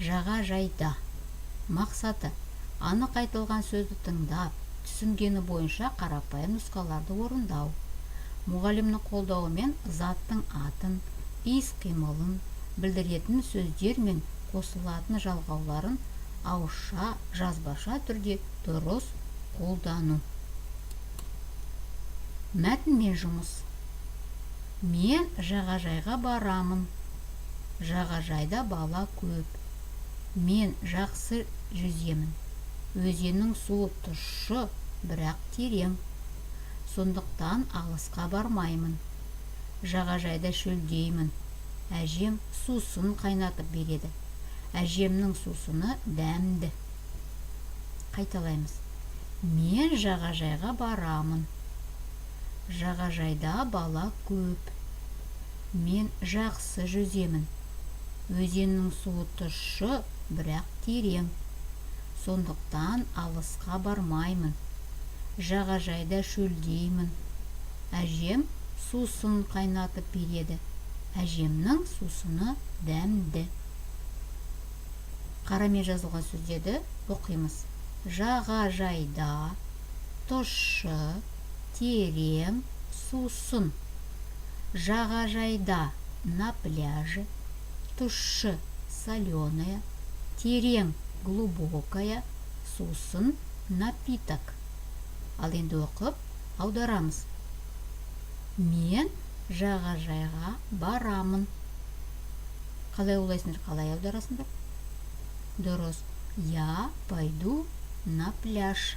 жағажайда. Мақсаты: анық айтылған сөзді тыңдап, түсінгені бойынша қарапайым нұсқаларды орындау. Мұғалімнің қолдауымен заттың атын, іс-қимылын білдіретін сөздер мен қосылатын жалғауларын ауызша, жазбаша түрде дұрыс қолдану. Мәтінмен жұмыс. Мен жағажайға барамын. Жағажайда бала көп. Мен жақсы жүземін. Өзеннің суы тұщы, бірақ терең. Сондықтан алысқа бармаймын. Жағажайда шөлдеймін. Әжем сусын қайнатып береді. Әжемнің сусыны дәмді. Қайталаймыз. Мен жағажайға барамын. Жағажайда бала көп. Мен жақсы жүземін. Өзеннің суы тұщы, бірақ терең. Сондықтан алысқа бармаймын. Жағажайда шөлдеймін. Әжем сусын қайнатып береді. Әжемнің сусыны дәмді. Қарамен жазылған сөздерді оқимыз. Жағажайда, тұщы, терең, сусын. Жағажайда, на пляже. Тұщы, соленая. Терең, глубокая. Сусын, напиток. Ал енді оқып аударамыз. Мен жағажайға барамын. Қалай ойлайсыңдар, қалай аударасыңдар? Дұрыс. Я пойду на пляж.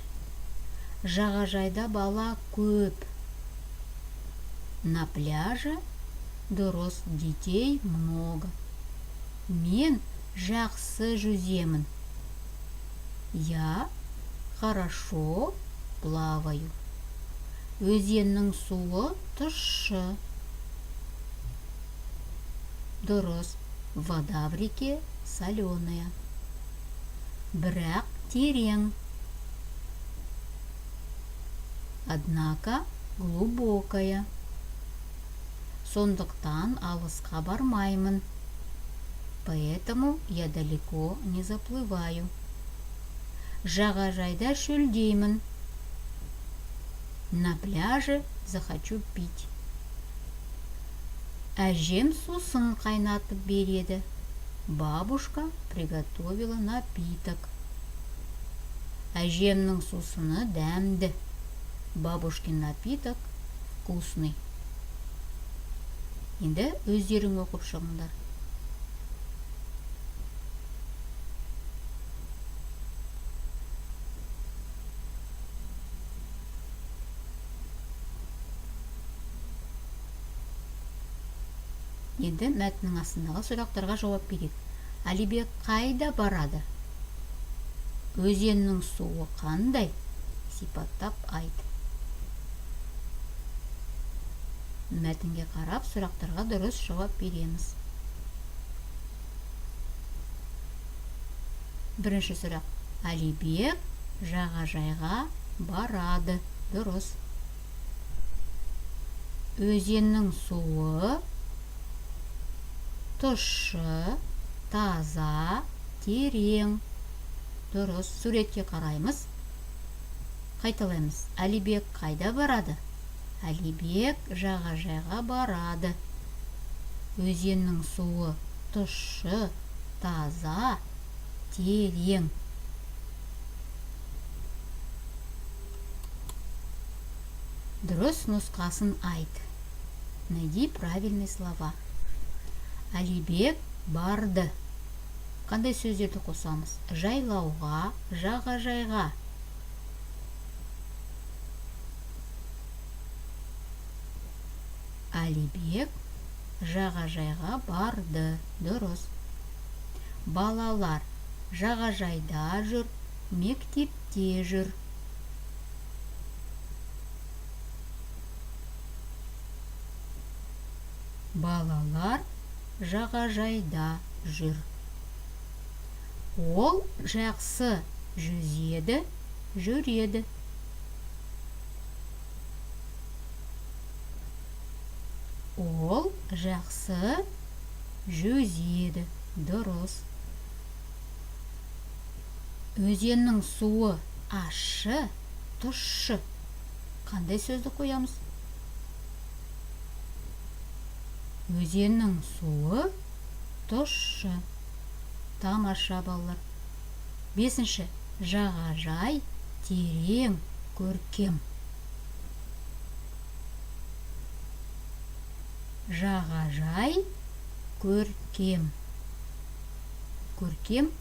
Жағажайда бала көп. На пляже, дұрыс, детей много. Мен жақсы жүземін. Я хорошо плаваю. Өзеннің суы тұщы. Дұрыс. Вода в реке соленая. Бірақ терең. Однако глубокая. Сондықтан алысқа бармаймын. Поэтому я далеко не заплываю. Жағажайда шөлдеймін. На пляже захочу пить. Әжем сусын қайнатып береді. Бабушка приготовила напиток. Әжемнің сусыны дәмді. Бабушкин напиток вкусный. Енді өздерің оқып шығыңдар. Енді мәтіннің астындағы сұрақтарға жауап берейік. Әлібек қайда барады? Өзеннің суы қандай? Сипаттап айт. Мәтінге қарап, сұрақтарға дұрыс жауап береміз. Бірінші сұрақ. Әлібек жағажайға барады. Дұрыс. Өзеннің суы тұщы, таза, терең. Дұрыс. Суретке қараймыз. Қайталаймыз. Әлібек қайда барады? Әлібек жағажайға барады. Өзеннің суы тұщы, таза, терең. Дұрыс нұсқасын айт. Найди правильные слова. Әлібек барды. Қандай сөздерді қосамыз? Жайлауға, жағажайға. Әлібек жағажайға барды. Дұрыс. Балалар жағажайда жүр, мектепте жүр. Балалар жағажайда жүр. Ол жақсы жүзеді, жүреді. Ол жақсы жүзеді. Дұрыс. Өзеннің суы ащы, тұщы. Қандай сөзді қоямыз? Өзеннің суы тұщы. Тамаша балалар. 5. Жағажай терең, көркем. Жағажай көркем. Көркем